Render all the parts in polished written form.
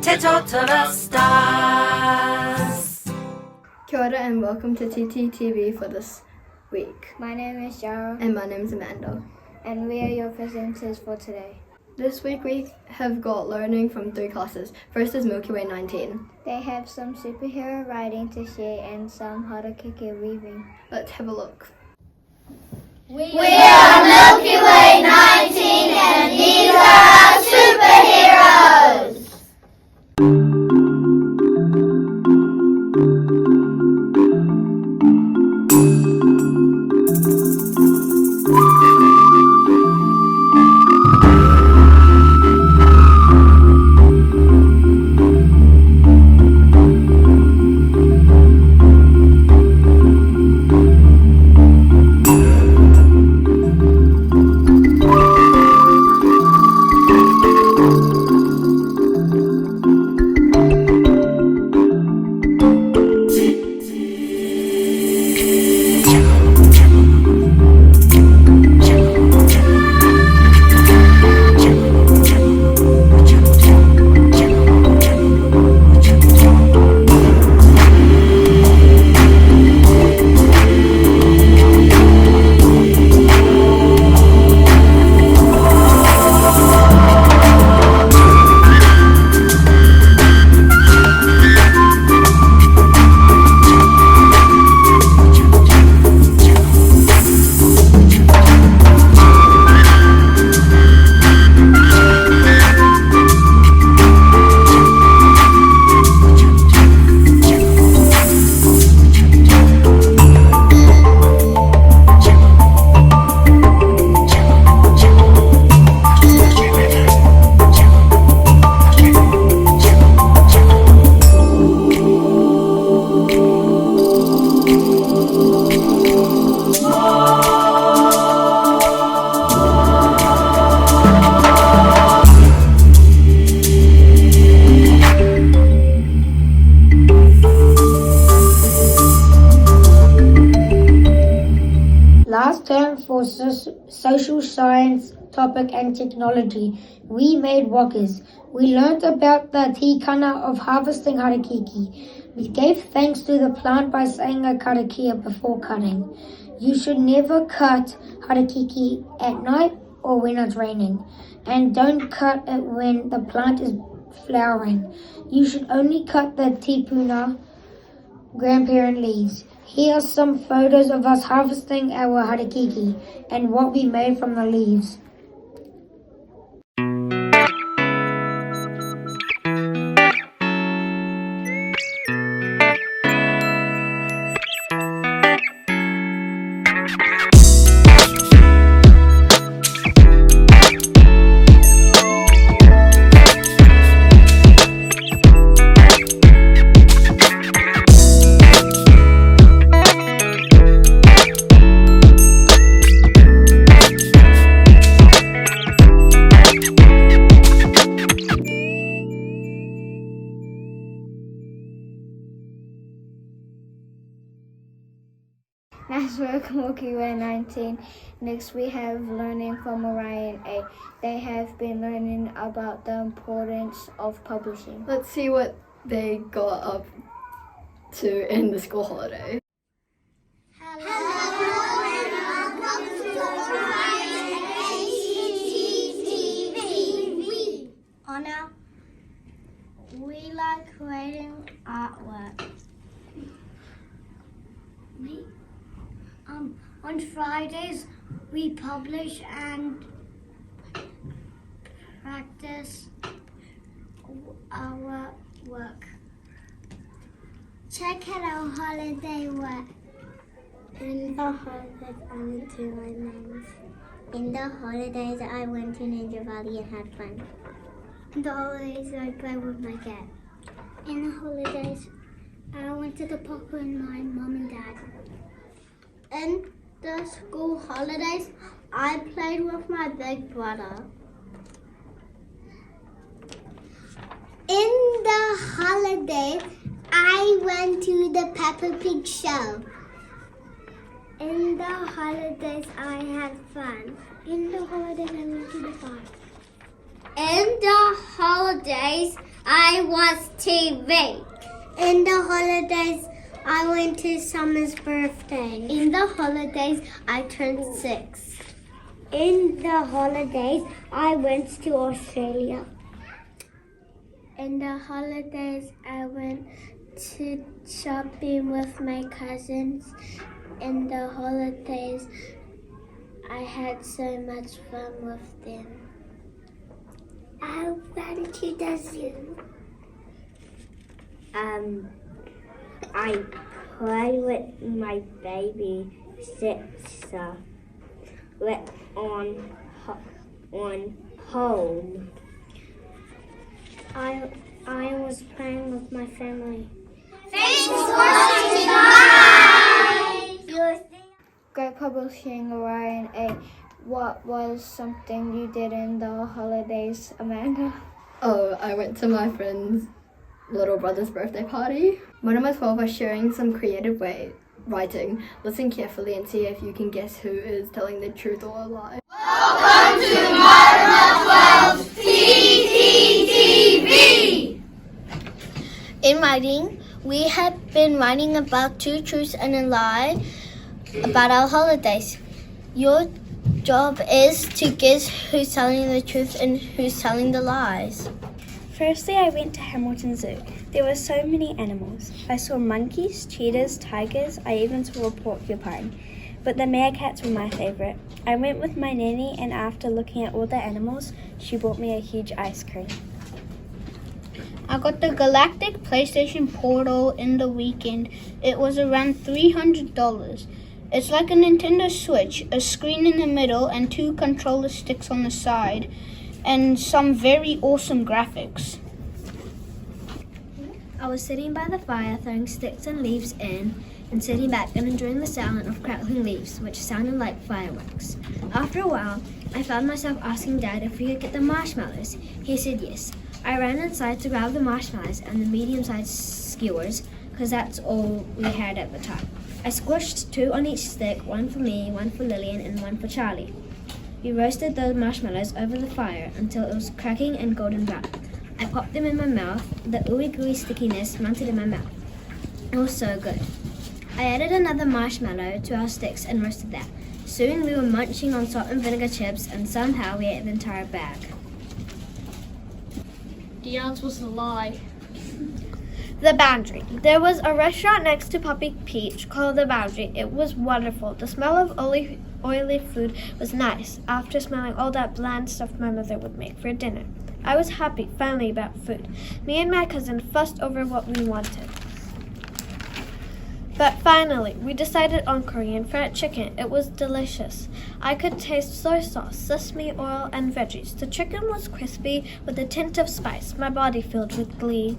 Te stars. Kia ora and welcome to TTTV for this week. My name is Jara. And my name is Amanda. And we are your presenters for today. This week we have got learning from 3 classes. First is Milky Way 19. They have some superhero writing to share and some harakeke weaving. Let's have a look. We are Milky Way 19 and these are our superheroes! Last term for social science topic and technology, we made walkers. We learnt about the tikana of harvesting harakeke. We gave thanks to the plant by saying a karakia before cutting. You should never cut harakeke at night or when it's raining. And don't cut it when the plant is flowering. You should only cut the tipuna grandparent leaves. Here are some photos of us harvesting our harakeke and what we made from the leaves. Nice work, Milky Way 19. Next we have learning from Orion A. They have been learning about the importance of publishing. Let's see what they got up to in the school holiday. Hello and welcome to Orion ACTTV. Honor, we like creating artwork. On Fridays, we publish and practice our work. Check out our holiday work. In the holidays, I went to my mom's. In the holidays, I went to Ninja Valley and had fun. In the holidays, I played with my cat. In the holidays, I went to the park with my mom and dad. In the school holidays, I played with my big brother. In the holidays, I went to the Peppa Pig show. In the holidays, I had fun. In the holidays, I went to the park. In the holidays, I watched TV. In the holidays, I went to Summer's birthday. In the holidays, I turned 6. In the holidays, I went to Australia. In the holidays, I went to shopping with my cousins. In the holidays, I had so much fun with them. I went to the zoo. I played with my baby sister on home. I was playing with my family. Thanks for watching. Bye. Great Publishing Orion A. What was something you did in the holidays, Amanda? Oh, I went to my friend's little brother's birthday party. One of my 12 was sharing some creative writing. Listen carefully and see if you can guess who is telling the truth or a lie. Welcome to Marama 12 TTTV! In writing, we have been writing about 2 truths and a lie about our holidays. Your job is to guess who's telling the truth and who's telling the lies. Firstly, I went to Hamilton Zoo. There were so many animals. I saw monkeys, cheetahs, tigers, I even saw a porcupine. But the meerkats were my favorite. I went with my nanny, and after looking at all the animals, she bought me a huge ice cream. I got the Galactic PlayStation Portal in the weekend. It was around $300. It's like a Nintendo Switch, a screen in the middle and 2 controller sticks on the side, and some very awesome graphics. I was sitting by the fire throwing sticks and leaves in and sitting back and enjoying the sound of crackling leaves, which sounded like fireworks. After a while, I found myself asking Dad if we could get the marshmallows. He said yes. I ran inside to grab the marshmallows and the medium-sized skewers, because that's all we had at the time. I squished 2 on each stick, 1 for me, 1 for Lillian, and 1 for Charlie. We roasted those marshmallows over the fire until it was cracking and golden brown. I popped them in my mouth. The ooey gooey stickiness melted in my mouth. It was so good. I added another marshmallow to our sticks and roasted that. Soon we were munching on salt and vinegar chips, and somehow we ate the entire bag. The answer was a lie. The Boundary. There was a restaurant next to Puppy Peach called The Boundary. It was wonderful. The smell of oily food was nice after smelling all that bland stuff my mother would make for dinner. I was happy, finally, about food. Me and my cousin fussed over what we wanted. But finally, we decided on Korean fried chicken. It was delicious. I could taste soy sauce, sesame oil, and veggies. The chicken was crispy with a tint of spice. My body filled with glee.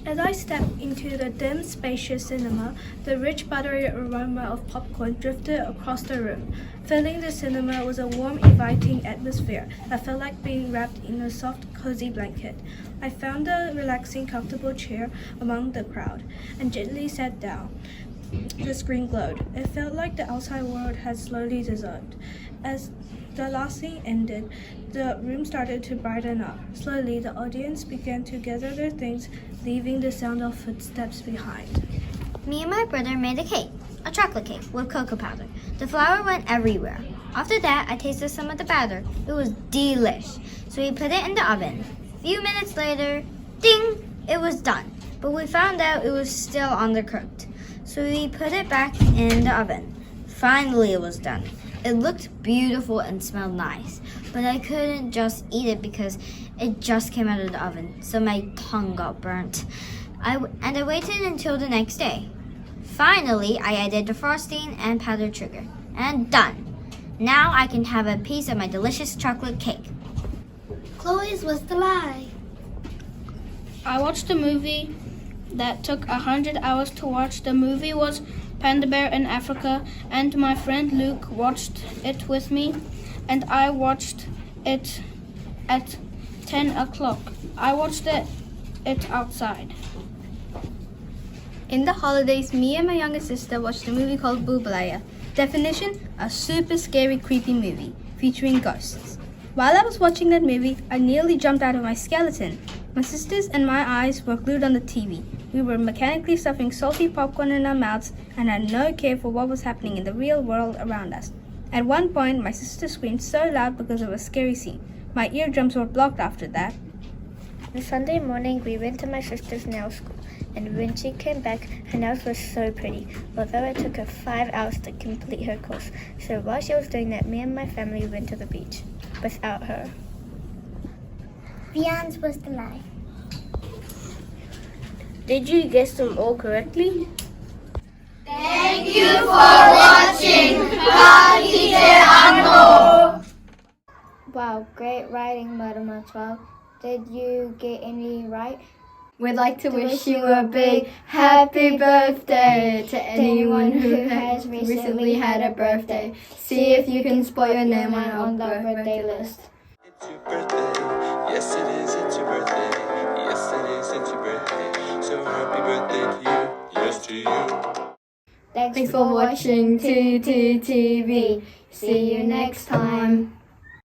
As I stepped into the dim, spacious cinema, the rich, buttery aroma of popcorn drifted across the room. Filling the cinema was a warm, inviting atmosphere that felt like being wrapped in a soft, cozy blanket. I found a relaxing, comfortable chair among the crowd and gently sat down. The screen glowed. It felt like the outside world had slowly dissolved. As the last scene ended, the room started to brighten up. Slowly, the audience began to gather their things, leaving the sound of footsteps behind. Me and my brother made a cake, a chocolate cake with cocoa powder. The flour went everywhere. After that, I tasted some of the batter. It was delish. So we put it in the oven. A few minutes later, ding, it was done. But we found out it was still undercooked. So we put it back in the oven. Finally, it was done. It looked beautiful and smelled nice, but I couldn't just eat it because it just came out of the oven, so my tongue got burnt. I waited until the next day. Finally, I added the frosting and powdered sugar, and done. Now I can have a piece of my delicious chocolate cake. Chloe's was the lie. I watched a movie that took 100 hours to watch. The movie was Panda Bear in Africa, and my friend Luke watched it with me, and I watched it at 10 o'clock. I watched it outside. In the holidays, me and my younger sister watched a movie called Boobalaya. Definition: a super scary, creepy movie featuring ghosts. While I was watching that movie, I nearly jumped out of my skeleton. My sisters and my eyes were glued on the TV. We were mechanically stuffing salty popcorn in our mouths and had no care for what was happening in the real world around us. At one point, my sister screamed so loud because of a scary scene. My eardrums were blocked after that. On Sunday morning, we went to my sister's nail school, and when she came back, her nails were so pretty, although it took her 5 hours to complete her course. So while she was doing that, me and my family went to the beach without her. The answer was the lie. Did you guess them all correctly? Thank you for watching. Wow, great writing, Marama 12. Did you get any right? We'd like to wish you a big happy birthday to anyone who has recently had a birthday. See if you can spot your name on the birthday list. It's your birthday, yes it is, it's your birthday, yes it is, it's your birthday, so happy birthday to you, yes to you. Thanks for watching TTTV. See you next time.